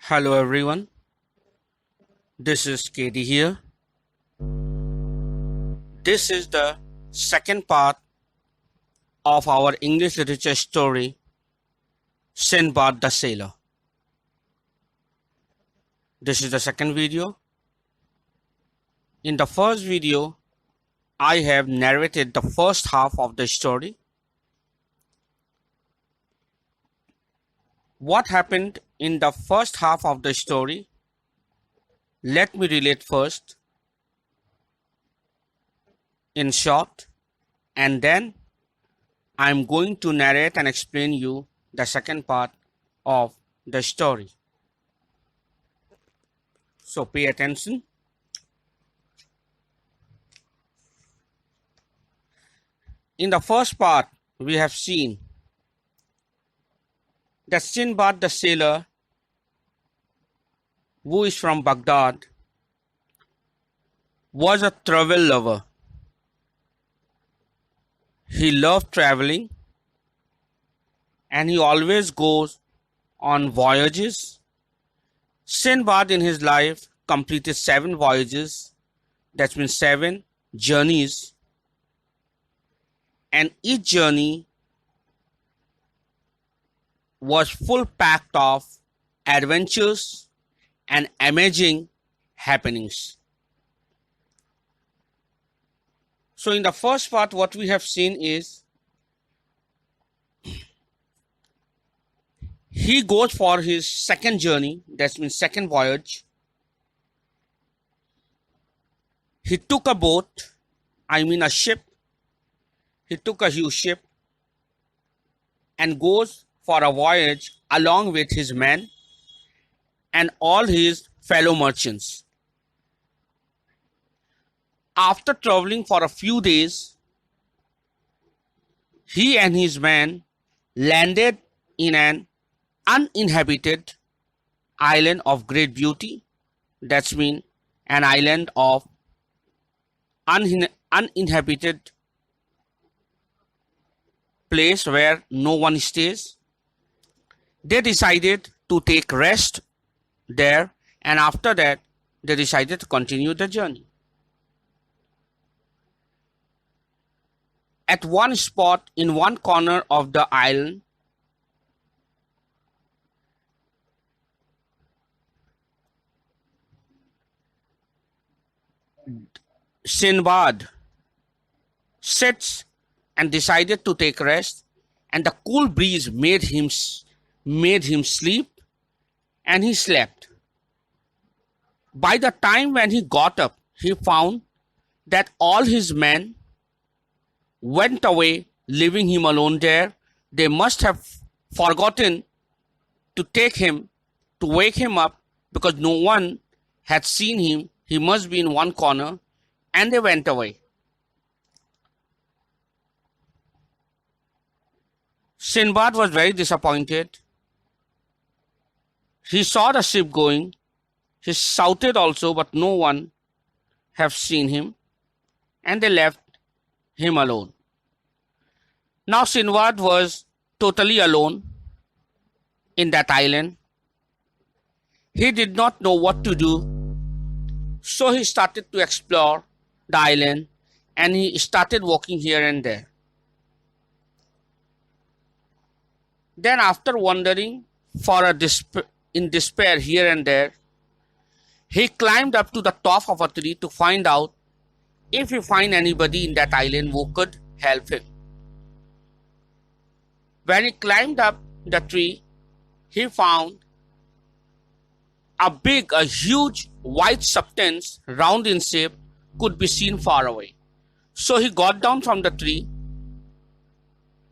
Hello everyone, this is Katie here. This is the second part of our English literature story, Sinbad the Sailor. This is the second video. In the first video, I have narrated the first half of the story. What happened in the first half of the story? Let me relate first, in short, and then I'm going to narrate and explain you the second part of the story. So pay attention. In the first part, we have seen that Sinbad the sailor, who is from Baghdad, was a travel lover. He loved traveling and he always goes on voyages. Sinbad in his life completed 7 voyages, that means 7 journeys, and each journey was full packed of adventures and amazing happenings. So in the first part, what we have seen is he goes for his second journey, that means second voyage. He took a boat, a ship. He took a huge ship and goes for a voyage along with his men and all his fellow merchants. After traveling for a few days, he and his men landed in an uninhabited island of great beauty. That's mean an island of uninhabited place where no one stays. They decided to take rest there, and after that they decided to continue the journey. At one spot in one corner of the island, Sinbad sits and decided to take rest, and the cool breeze made him sleep, and he slept. By the time when he got up, he found that all his men went away, leaving him alone there. They must have forgotten to wake him up, because no one had seen him. He must be in one corner, and they went away. Sinbad was very disappointed. He saw the ship going. He shouted also, but no one have seen him, and they left him alone. Now Sinbad was totally alone in that island. He did not know what to do, so he started to explore the island, and he started walking here and there. Then after wandering in despair here and there, he climbed up to the top of a tree to find out if he find anybody in that island who could help him. When he climbed up the tree, he found a huge white substance, round in shape, could be seen far away. So he got down from the tree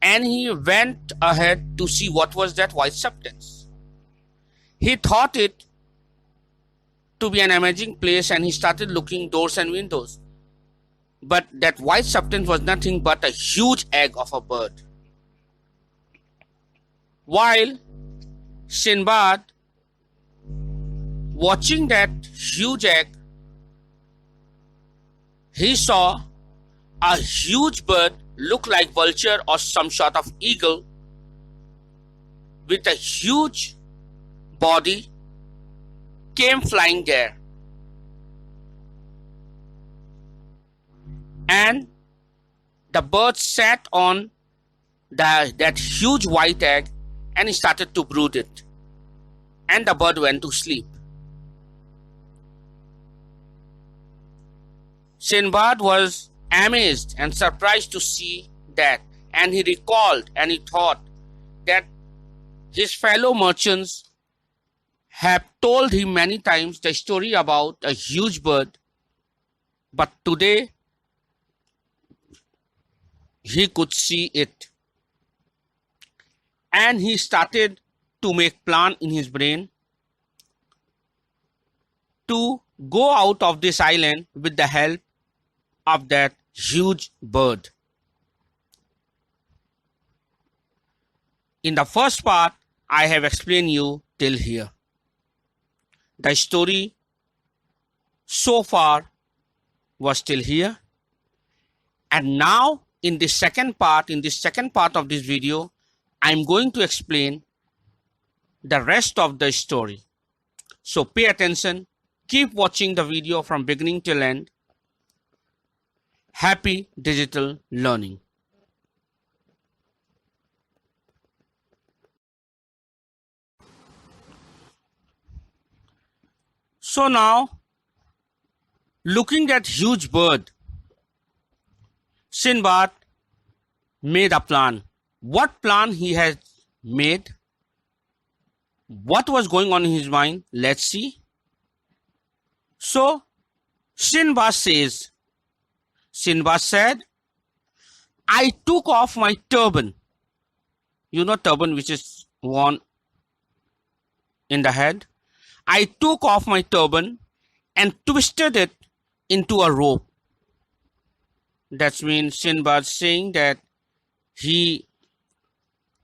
and he went ahead to see what was that white substance. He thought it to be an amazing place, and he started looking doors and windows. But that white substance was nothing but a huge egg of a bird. While Sinbad watching that huge egg, he saw a huge bird, look like vulture or some sort of eagle, with a huge body came flying there. And the bird sat on that huge white egg and he started to brood it. And the bird went to sleep. Sinbad was amazed and surprised to see that, and he recalled and he thought that his fellow merchants have told him many times the story about a huge bird, but today he could see it. And he started to make plan in his brain to go out of this island with the help of that huge bird. In the first part, I have explained you till here. The story so far was till here. And now in the second part, of this video, I am going to explain the rest of the story. So pay attention, keep watching the video from beginning till end. Happy digital learning. So now, looking at huge bird, Sinbad made a plan. What plan he had made? What was going on in his mind? Let's see. So, Sinbad said, I took off my turban. You know turban which is worn in the head. I took off my turban and twisted it into a rope. That means Sinbad saying that he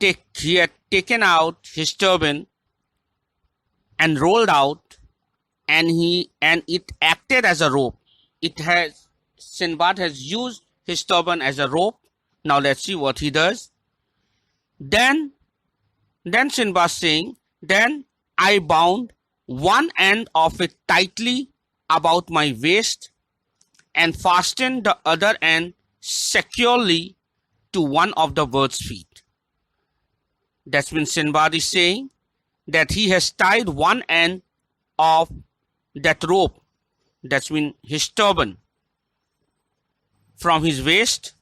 had taken out his turban and rolled out, and it acted as a rope. Sinbad has used his turban as a rope. Now let's see what he does. Then Sinbad saying, then I bound one end of it tightly about my waist and fastened the other end securely to one of the bird's feet. That's when Sinbad is saying that he has tied one end of that rope, that's mean his turban, from his waist,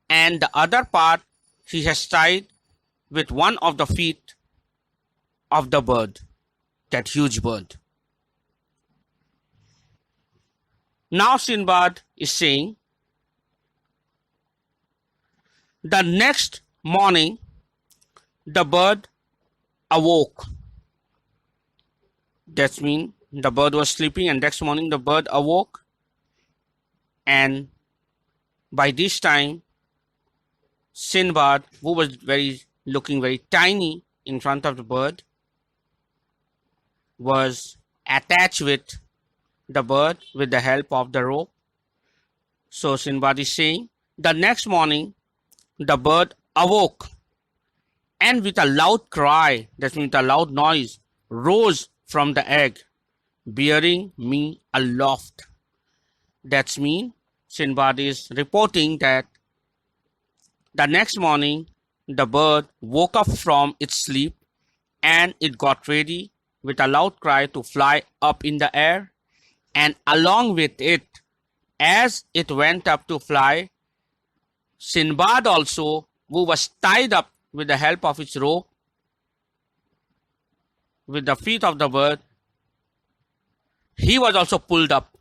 and the other part he has tied with one of the feet of the bird, that huge bird. Now Sinbad is saying, the next morning the bird awoke. That means the bird was sleeping, and next morning the bird awoke, and by this time Sinbad, who was looking very tiny in front of the bird, was attached with the bird with the help of the rope. So Sinbad is saying, the next morning the bird awoke and with a loud cry, that means a loud noise, rose from the egg, bearing me aloft. That means Sinbad is reporting that the next morning the bird woke up from its sleep and it got ready with a loud cry to fly up in the air, and along with it, as it went up to fly, Sinbad also, who was tied up with the help of its rope with the feet of the bird, he was also pulled up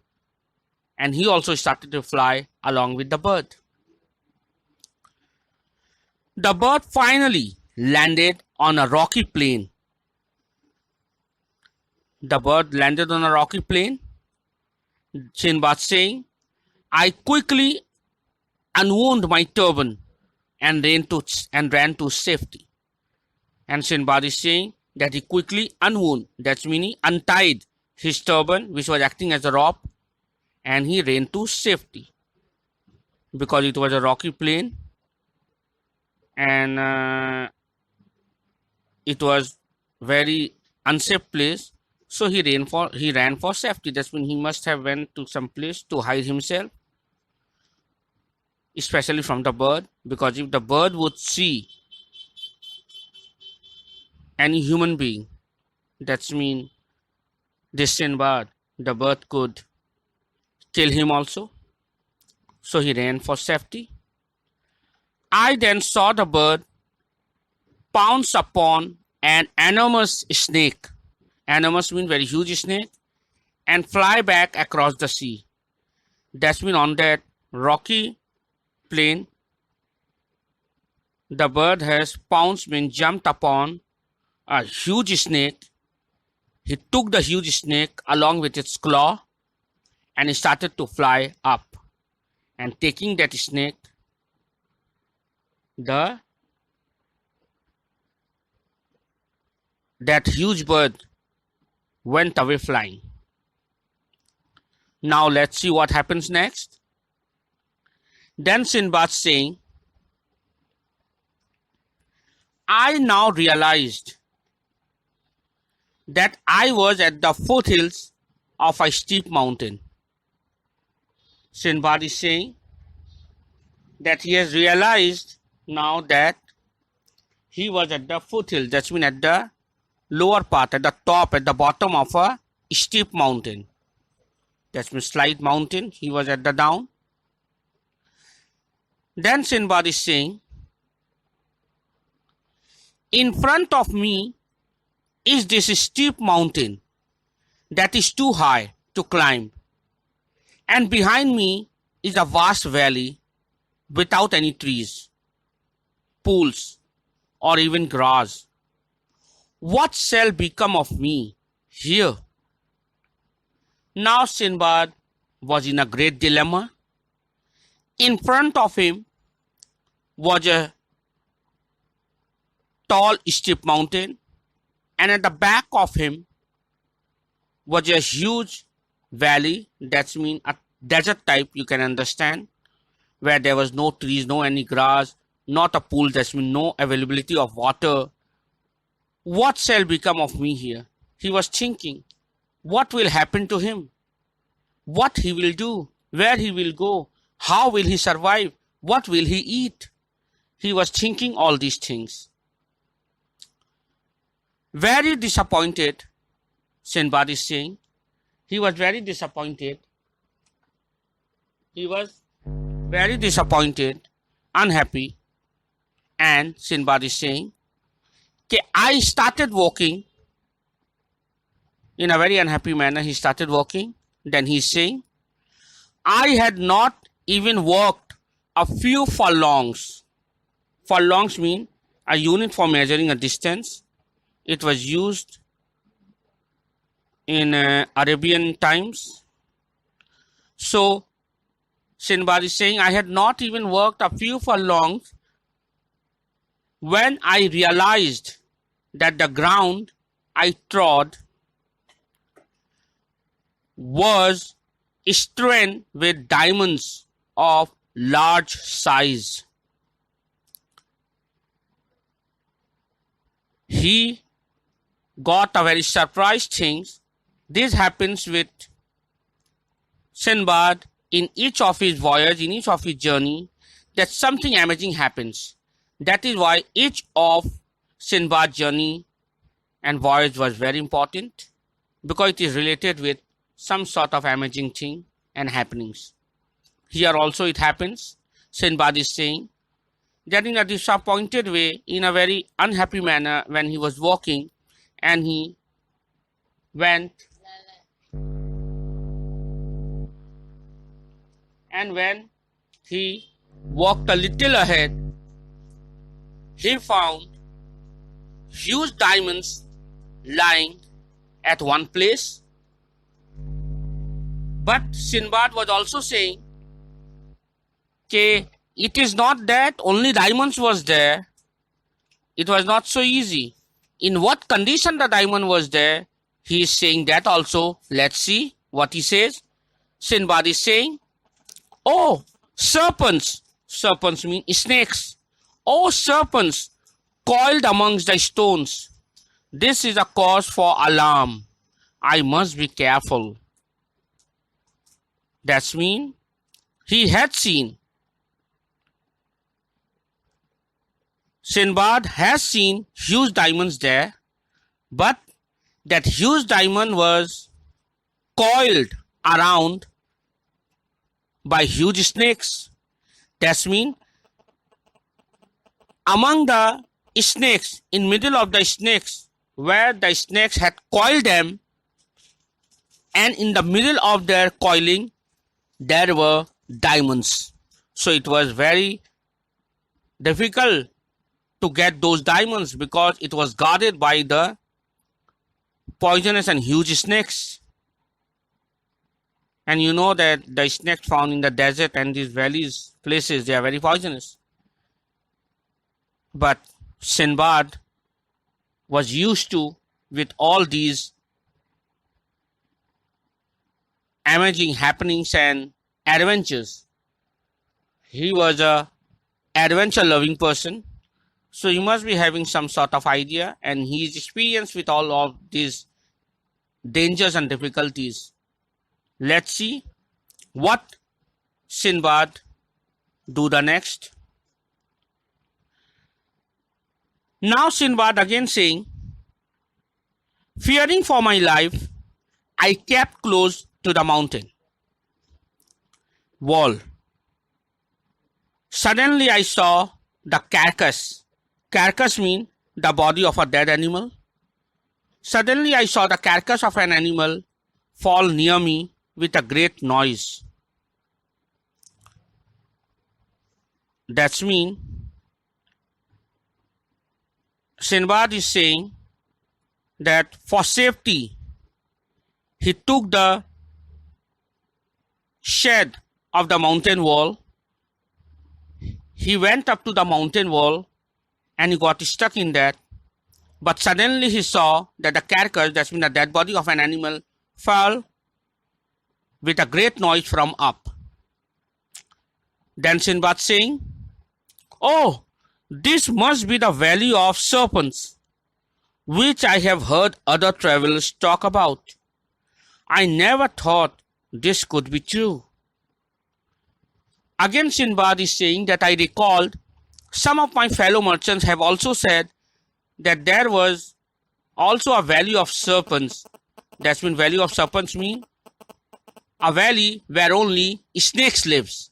and he also started to fly along with the bird. The bird finally landed on a rocky plain. The bird landed on a rocky plain. Sinbad saying, I quickly unwound my turban and ran to safety. And Sinbad is saying that he quickly unwound, that's meaning untied his turban, which was acting as a rope, and he ran to safety because it was a rocky plain and it was very unsafe place. So he ran for safety. That means he must have went to some place to hide himself, especially from the bird. Because if the bird would see any human being, that means this Sinbad, the bird could kill him also. So he ran for safety. I then saw the bird pounce upon an enormous snake. Enormous means very huge snake, and fly back across the sea. That's mean on that rocky plain, the bird has pounced, means jumped upon a huge snake. He took the huge snake along with its claw and he started to fly up. And taking that snake, that huge bird went away flying. Now let's see what happens next. Then Sinbad saying, I now realized that I was at the foothills of a steep mountain. Sinbad is saying that he has realized now that he was at the foothills, that means at the lower part, at the top, at the bottom of a steep mountain. That means slight mountain, he was at the down. Then Sinbad is saying, in front of me is this steep mountain that is too high to climb, and behind me is a vast valley without any trees, pools, or even grass. What shall become of me here? Now Sinbad was in a great dilemma. In front of him was a tall steep mountain, and at the back of him was a huge valley. That means a desert type, you can understand, where there was no trees, no any grass, not a pool. That means no availability of water. What shall become of me here? He was thinking, what will happen to him? What he will do? Where he will go? How will he survive? What will he eat? He was thinking all these things. Very disappointed, Sinbad is saying. He was very disappointed. He was very disappointed, unhappy. And Sinbad is saying, I started walking in a very unhappy manner. He started walking. Then he's saying, I had not even walked a few furlongs. Furlongs mean a unit for measuring a distance. It was used in Arabian times. So Sinbad is saying, I had not even walked a few furlongs when I realized that the ground I trod was strewn with diamonds of large size. He got a very surprised thing. This happens with Sinbad in each of his voyage, in each of his journey, that something amazing happens. That is why each of Sinbad's journey and voyage was very important, because it is related with some sort of amazing thing and happenings. Here also it happens. Sinbad is saying that in a disappointed way, in a very unhappy manner, when he was walking and he went, and when he walked a little ahead, he found huge diamonds lying at one place. But Sinbad was also saying, it is not that only diamonds was there. It was not so easy. In what condition the diamond was there? He is saying that also. Let's see what he says. Sinbad is saying, oh, serpents. Serpents mean snakes. Oh, serpents coiled amongst the stones. This is a cause for alarm. I must be careful. That's mean he had seen. Sinbad has seen huge diamonds there, but that huge diamond was coiled around by huge snakes. That's mean among the snakes, in middle of the snakes, where the snakes had coiled them, and in the middle of their coiling, there were diamonds. So it was very difficult to get those diamonds because it was guarded by the poisonous and huge snakes. And you know that the snakes found in the desert and these valleys, places, they are very poisonous. But Sinbad was used to with all these amazing happenings and adventures. He was a adventure loving person, so he must be having some sort of idea, and he is experienced with all of these dangers and difficulties. Let's see what Sinbad do the next. Now Sinbad again saying, fearing for my life, I kept close to the mountain wall. Suddenly I saw the carcass. Carcass means the body of a dead animal. Suddenly I saw the carcass of an animal fall near me with a great noise. That's mean Sinbad is saying that for safety, he took the shed of the mountain wall. He went up to the mountain wall and he got stuck in that. But suddenly he saw that the carcass, that's mean the dead body of an animal, fell with a great noise from up. Then Sinbad saying, oh, this must be the valley of serpents, which I have heard other travelers talk about. I never thought this could be true. Again Sinbad is saying that I recalled some of my fellow merchants have also said that there was also a valley of serpents. That's mean valley of serpents mean a valley where only snakes lives.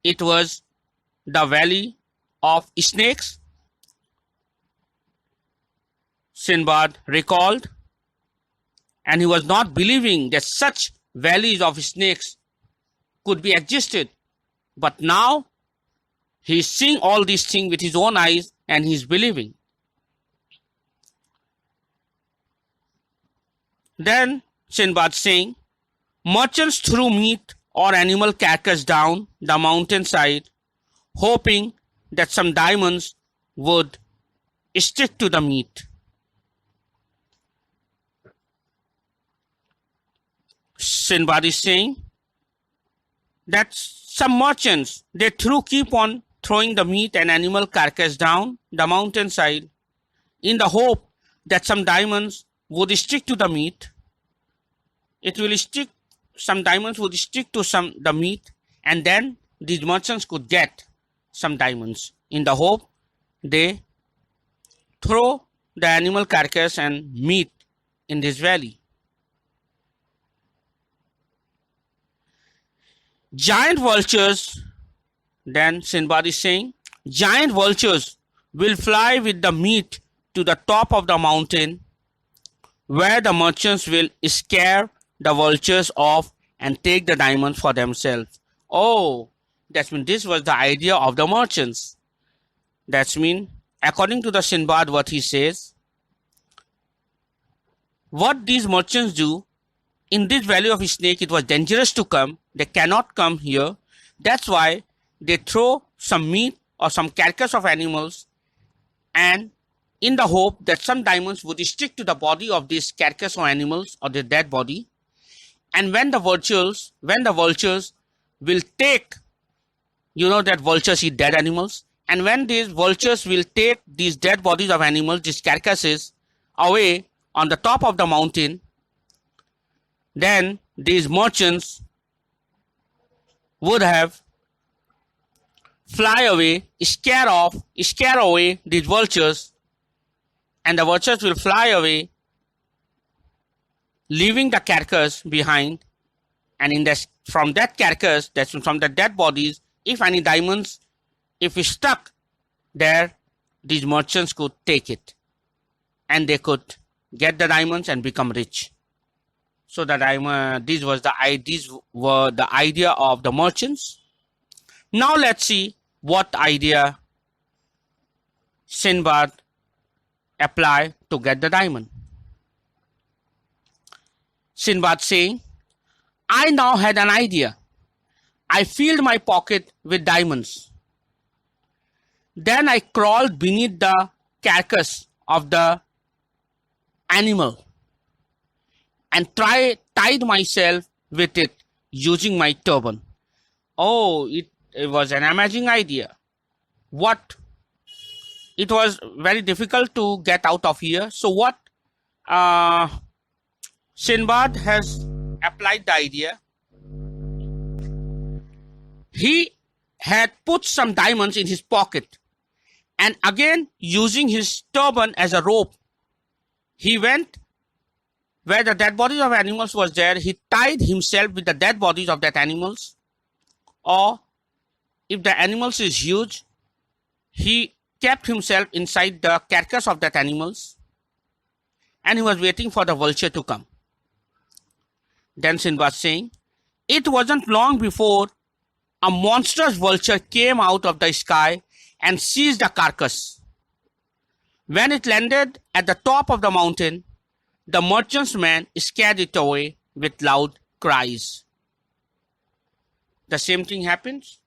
It was the valley of snakes. Sinbad recalled, and he was not believing that such valleys of snakes could be existed. But now he is seeing all these things with his own eyes and he is believing. Then Sinbad saying, merchants threw meat or animal carcass down the mountainside, hoping that some diamonds would stick to the meat. Sinbad is saying that some merchants, they keep on throwing the meat and animal carcass down the mountainside in the hope that some diamonds would stick to the meat. It will stick, some diamonds would stick to the meat, and then these merchants could get some diamonds. In the hope, they throw the animal carcass and meat in this valley. Giant vultures, then Sinbad is saying, giant vultures will fly with the meat to the top of the mountain, where the merchants will scare the vultures off and take the diamonds for themselves. Oh, that means this was the idea of the merchants. That means, according to the Sinbad, what he says, what these merchants do, in this valley of snake, it was dangerous to come. They cannot come here. That's why they throw some meat or some carcass of animals, and in the hope that some diamonds would stick to the body of this carcass or animals or the dead body. And when the vultures will take, you know that vultures eat dead animals, and when these vultures will take these dead bodies of animals, these carcasses, away on the top of the mountain, then these merchants would have scare away these vultures, and the vultures will fly away, leaving the carcass behind. And from that carcass, from the dead bodies, if any diamonds, if it's stuck there, these merchants could take it, and they could get the diamonds and become rich. So these were the idea of the merchants. Now let's see what idea Sinbad applied to get the diamond. Sinbad saying, I now had an idea. I filled my pocket with diamonds. Then I crawled beneath the carcass of the animal and tied myself with it using my turban. Oh, it was an amazing idea. What? It was very difficult to get out of here. So what Sinbad has applied the idea. He had put some diamonds in his pocket, and again using his turban as a rope, he went where the dead bodies of animals was there. He tied himself with the dead bodies of that animals, or if the animals is huge, he kept himself inside the carcass of that animals, and he was waiting for the vulture to come. Then Sinbad saying, it wasn't long before a monstrous vulture came out of the sky and seized the carcass. When it landed at the top of the mountain, the merchant's man scared it away with loud cries. The same thing happens.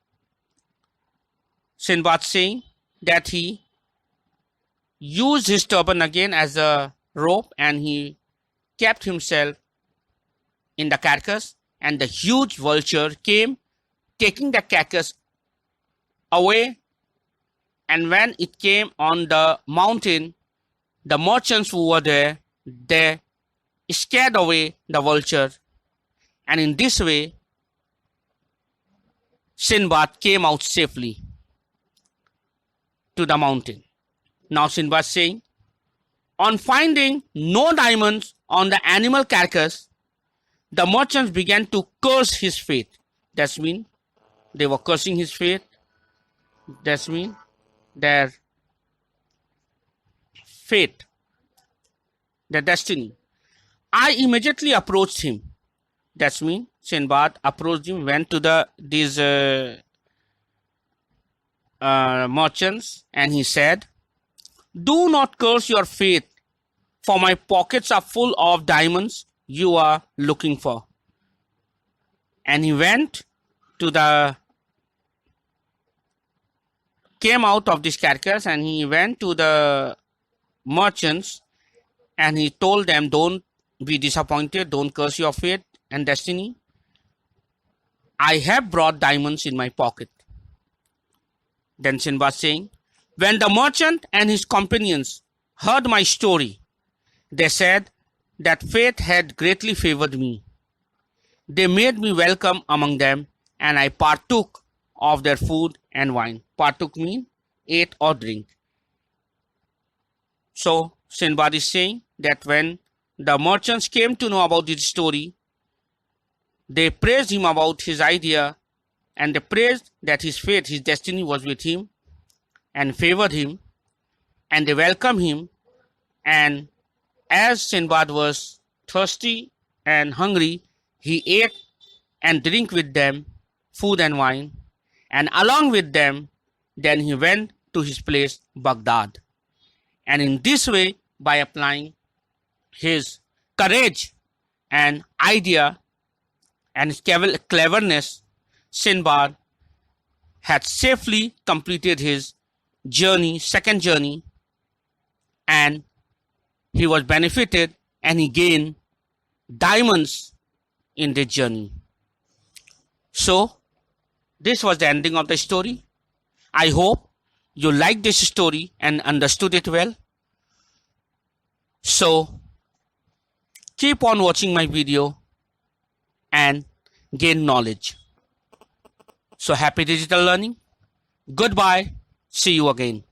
Sinbad saying that he used his turban again as a rope, and he kept himself in the carcass, and the huge vulture came, taking the carcass away. And when it came on the mountain, the merchants who were there, they scared away the vulture, and in this way Sinbad came out safely to the mountain. Now Sinbad saying, on finding no diamonds on the animal carcass, the merchants began to curse his fate. That means they were cursing his fate. That means their fate, their destiny. I immediately approached him. That means Sinbad approached him, went to these merchants, and he said, do not curse your fate, for my pockets are full of diamonds you are looking for. And he went to came out of this carcass, and he went to the merchants, and he told them, don't be disappointed, don't curse your fate and destiny. I have brought diamonds in my pocket. Then Sinbad saying, when the merchant and his companions heard my story, they said that fate had greatly favored me. They made me welcome among them, and I partook of their food and wine. Partook means ate or drink. So Sinbad is saying that when the merchants came to know about this story, they praised him about his idea, and they praised that his fate, his destiny was with him and favored him, and they welcomed him. And as Sinbad was thirsty and hungry, he ate and drank with them food and wine, and along with them, then he went to his place, Baghdad. And in this way, by applying his courage and idea and his cleverness, Sinbad had safely completed his journey, second journey, and he was benefited, and he gained diamonds in this journey. So this was the ending of the story. I hope you liked this story and understood it well. So keep on watching my video and gain knowledge. So happy digital learning. Goodbye. See you again.